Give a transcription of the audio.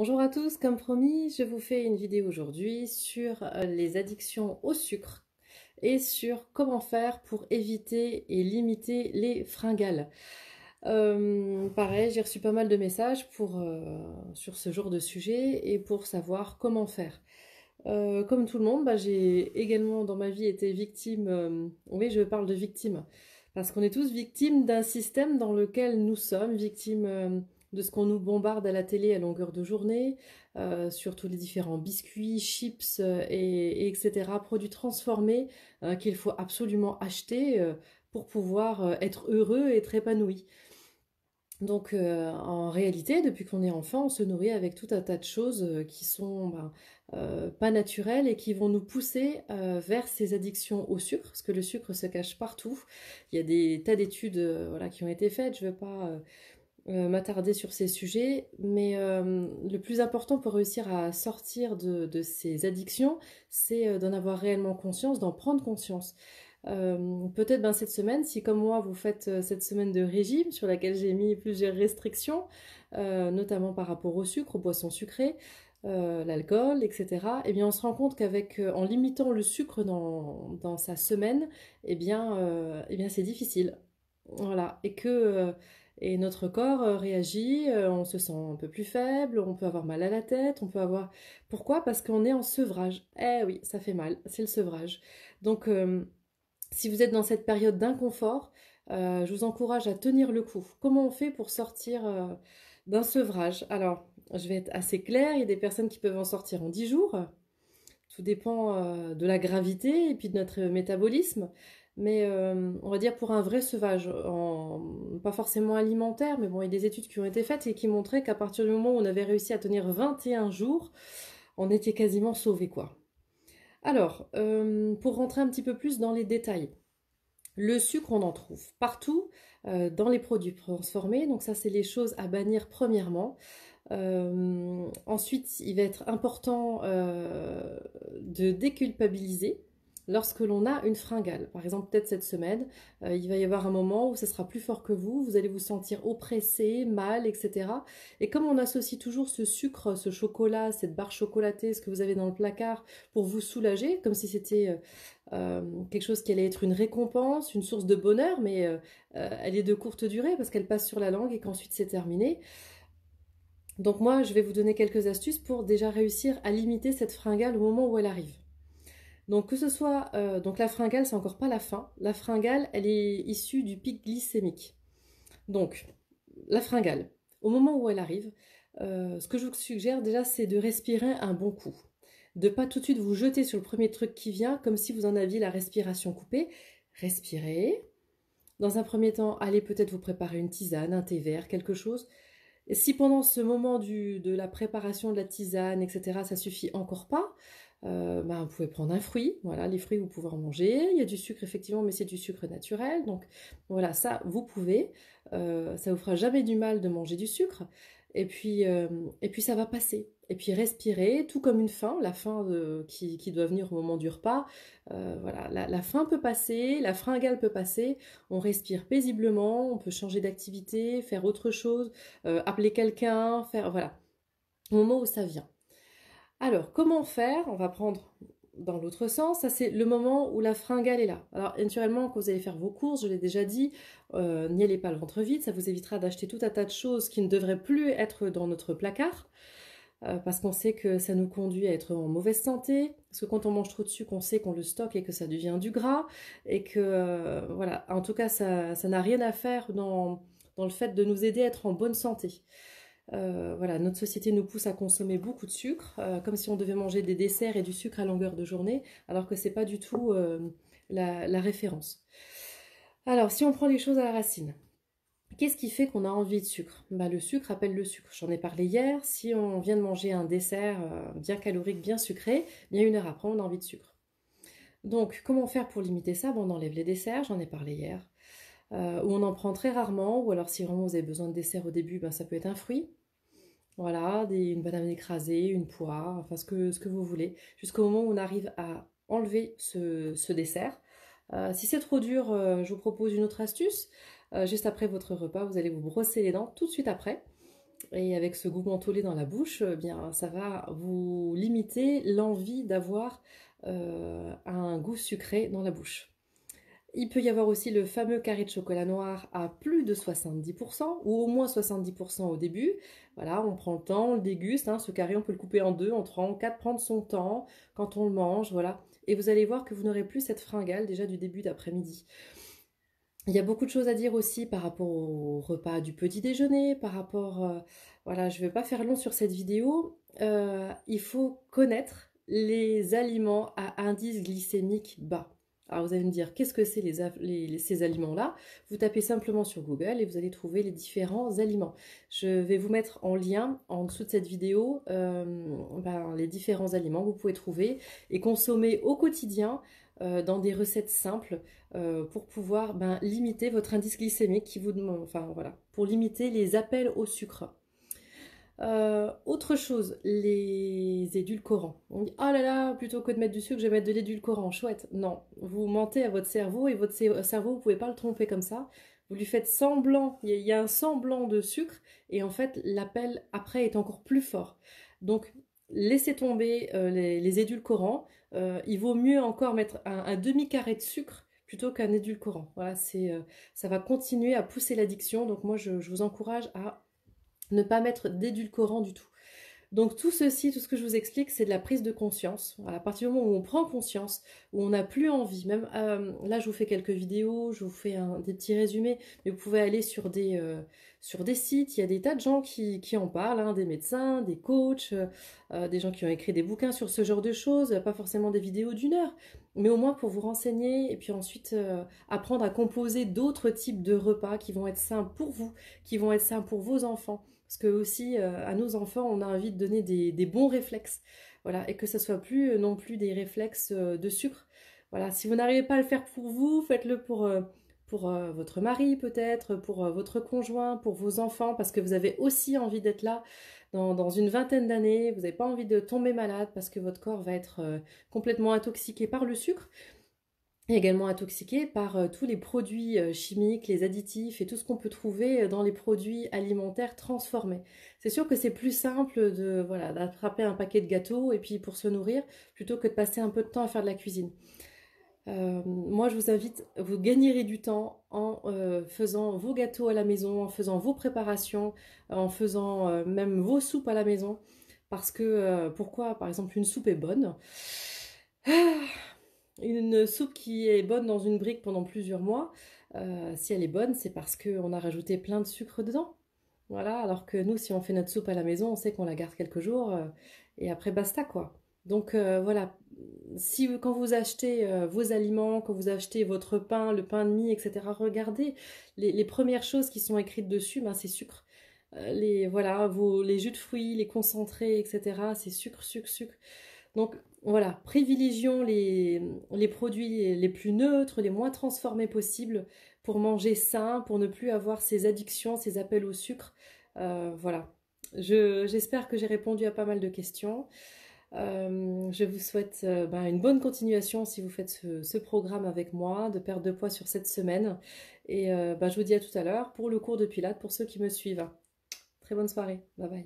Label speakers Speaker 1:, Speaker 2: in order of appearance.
Speaker 1: Bonjour à tous, comme promis, je vous fais une vidéo aujourd'hui sur les addictions au sucre et sur comment faire pour éviter et limiter les fringales. Pareil, j'ai reçu pas mal de messages sur ce genre de sujet et pour savoir comment faire. Comme tout le monde, j'ai également dans ma vie été victime, oui je parle de victime, parce qu'on est tous victimes d'un système dans lequel nous sommes victimes de ce qu'on nous bombarde à la télé à longueur de journée, sur tous les différents biscuits, chips etc. produits transformés qu'il faut absolument acheter pour pouvoir être heureux et être épanoui. Donc en réalité, depuis qu'on est enfant, on se nourrit avec tout un tas de choses qui sont pas naturelles et qui vont nous pousser vers ces addictions au sucre, parce que le sucre se cache partout. Il y a des tas d'études voilà, qui ont été faites, je ne veux pas m'attarder sur ces sujets, mais le plus important pour réussir à sortir de ces addictions, c'est d'en avoir réellement conscience, d'en prendre conscience. Peut-être cette semaine, si comme moi vous faites cette semaine de régime sur laquelle j'ai mis plusieurs restrictions, notamment par rapport au sucre, aux boissons sucrées, l'alcool, etc. Eh bien, on se rend compte qu'avec en limitant le sucre dans sa semaine, eh bien c'est difficile. Voilà, et notre corps réagit, on se sent un peu plus faible, on peut avoir mal à la tête, on peut avoir... Pourquoi? Parce qu'on est en sevrage. Eh oui, ça fait mal, c'est le sevrage. Donc, si vous êtes dans cette période d'inconfort, je vous encourage à tenir le coup. Comment on fait pour sortir d'un sevrage? Alors, je vais être assez claire, il y a des personnes qui peuvent en sortir en 10 jours. Tout dépend de la gravité et puis de notre métabolisme. Mais on va dire pour un vrai sevrage, pas forcément alimentaire, mais bon, il y a des études qui ont été faites et qui montraient qu'à partir du moment où on avait réussi à tenir 21 jours, on était quasiment sauvé, quoi. Alors, pour rentrer un petit peu plus dans les détails, le sucre, on en trouve partout dans les produits transformés. Donc ça, c'est les choses à bannir premièrement. Ensuite, il va être important de déculpabiliser lorsque l'on a une fringale. Par exemple, peut-être cette semaine, il va y avoir un moment où ça sera plus fort que vous allez vous sentir oppressé, mal, etc. Et comme on associe toujours ce sucre, ce chocolat, cette barre chocolatée, ce que vous avez dans le placard, pour vous soulager, comme si c'était quelque chose qui allait être une récompense, une source de bonheur, mais elle est de courte durée parce qu'elle passe sur la langue et qu'ensuite c'est terminé. Donc moi, je vais vous donner quelques astuces pour déjà réussir à limiter cette fringale au moment où elle arrive. Donc que ce soit, donc la fringale, c'est encore pas la fin. La fringale, elle est issue du pic glycémique. Donc la fringale, au moment où elle arrive, ce que je vous suggère déjà, c'est de respirer un bon coup. De pas tout de suite vous jeter sur le premier truc qui vient, comme si vous en aviez la respiration coupée. Respirez. Dans un premier temps, allez peut-être vous préparer une tisane, un thé vert, quelque chose. Et si pendant ce moment de la préparation de la tisane, etc., ça suffit encore pas, vous pouvez prendre un fruit. Voilà, les fruits, vous pouvez en manger. Il y a du sucre, effectivement, mais c'est du sucre naturel. Donc voilà, ça, vous pouvez. Ça vous fera jamais du mal de manger du sucre. Et puis ça va passer. Et puis respirer, tout comme une faim, la faim qui doit venir au moment du repas. Voilà, la faim peut passer, la fringale peut passer. On respire paisiblement, on peut changer d'activité, faire autre chose, appeler quelqu'un, faire... Voilà, au moment où ça vient. Alors, comment faire? On va prendre dans l'autre sens. Ça, c'est le moment où la fringale est là. Alors, naturellement, quand vous allez faire vos courses, je l'ai déjà dit, n'y allez pas le ventre vide. Ça vous évitera d'acheter tout un tas de choses qui ne devraient plus être dans notre placard. Parce qu'on sait que ça nous conduit à être en mauvaise santé. Parce que quand on mange trop de sucre, on sait qu'on le stocke et que ça devient du gras. Et que, voilà, en tout cas, ça n'a rien à faire dans le fait de nous aider à être en bonne santé. Voilà, notre société nous pousse à consommer beaucoup de sucre, comme si on devait manger des desserts et du sucre à longueur de journée, alors que c'est pas du tout la référence. Alors, si on prend les choses à la racine, qu'est-ce qui fait qu'on a envie de sucre? Le sucre appelle le sucre. J'en ai parlé hier. Si on vient de manger un dessert bien calorique, bien sucré, bien une heure après, on a envie de sucre. Donc, comment faire pour limiter ça? On enlève les desserts, j'en ai parlé hier. Ou on en prend très rarement, ou alors si vraiment vous avez besoin de dessert au début, ça peut être un fruit. Voilà, une banane écrasée, une poire, enfin ce que vous voulez, jusqu'au moment où on arrive à enlever ce dessert. Si c'est trop dur, je vous propose une autre astuce. Juste après votre repas, vous allez vous brosser les dents tout de suite après. Et avec ce goût mentholé dans la bouche, bien, ça va vous limiter l'envie d'avoir un goût sucré dans la bouche. Il peut y avoir aussi le fameux carré de chocolat noir à plus de 70%, ou au moins 70% au début. Voilà, on prend le temps, on le déguste, hein, ce carré on peut le couper en deux, en trois, en quatre, prendre son temps quand on le mange, voilà. Et vous allez voir que vous n'aurez plus cette fringale déjà du début d'après-midi. Il y a beaucoup de choses à dire aussi par rapport au repas du petit déjeuner, par rapport... voilà, je ne vais pas faire long sur cette vidéo. Il faut connaître les aliments à indice glycémique bas. Alors vous allez me dire, qu'est-ce que c'est ces aliments-là? Vous tapez simplement sur Google et vous allez trouver les différents aliments. Je vais vous mettre en lien en dessous de cette vidéo les différents aliments que vous pouvez trouver et consommer au quotidien dans des recettes simples pour pouvoir limiter votre indice glycémique qui vous demande, enfin voilà, pour limiter les appels au sucre. Autre chose, les édulcorants. On dit, oh là là, plutôt que de mettre du sucre, je vais mettre de l'édulcorant. Chouette. Non, vous mentez à votre cerveau et votre cerveau, vous ne pouvez pas le tromper comme ça. Vous lui faites semblant, il y a un semblant de sucre et en fait, l'appel après est encore plus fort. Donc, laissez tomber les édulcorants. Il vaut mieux encore mettre un demi-carré de sucre plutôt qu'un édulcorant. Voilà, ça va continuer à pousser l'addiction. Donc moi, je vous encourage à ne pas mettre d'édulcorant du tout. Donc tout ceci, tout ce que je vous explique, c'est de la prise de conscience. À partir du moment où on prend conscience, où on n'a plus envie, même là je vous fais quelques vidéos, je vous fais des petits résumés, mais vous pouvez aller sur des sites, il y a des tas de gens qui en parlent, hein, des médecins, des coachs, des gens qui ont écrit des bouquins sur ce genre de choses, pas forcément des vidéos d'1 heure, mais au moins pour vous renseigner et puis ensuite apprendre à composer d'autres types de repas qui vont être sains pour vous, qui vont être sains pour vos enfants. Parce que aussi, à nos enfants, on a envie de donner des bons réflexes. Voilà, et que ce soit plus non plus des réflexes de sucre. Voilà, si vous n'arrivez pas à le faire pour vous, faites-le pour votre mari peut-être, pour votre conjoint, pour vos enfants, parce que vous avez aussi envie d'être là dans une vingtaine d'années. Vous n'avez pas envie de tomber malade parce que votre corps va être complètement intoxiqué par le sucre. Et également intoxiqué par tous les produits chimiques, les additifs et tout ce qu'on peut trouver dans les produits alimentaires transformés. C'est sûr que c'est plus simple de voilà d'attraper un paquet de gâteaux et puis pour se nourrir plutôt que de passer un peu de temps à faire de la cuisine. Moi, je vous invite, vous gagnerez du temps en faisant vos gâteaux à la maison, en faisant vos préparations, en faisant même vos soupes à la maison. Parce que pourquoi, par exemple, une soupe est bonne? Une soupe qui est bonne dans une brique pendant plusieurs mois, si elle est bonne, c'est parce qu'on a rajouté plein de sucre dedans. Voilà, alors que nous, si on fait notre soupe à la maison, on sait qu'on la garde quelques jours et après basta quoi. Donc voilà, si quand vous achetez vos aliments, quand vous achetez votre pain, le pain de mie, etc., regardez les premières choses qui sont écrites dessus, c'est sucre. Voilà, les jus de fruits, les concentrés, etc., c'est sucre, sucre, sucre. Donc voilà, privilégions les produits les plus neutres, les moins transformés possibles pour manger sain, pour ne plus avoir ces addictions, ces appels au sucre. Voilà, j'espère que j'ai répondu à pas mal de questions. Je vous souhaite une bonne continuation si vous faites ce programme avec moi de perte de poids sur cette semaine. Et je vous dis à tout à l'heure pour le cours de Pilates pour ceux qui me suivent. Très bonne soirée, bye bye.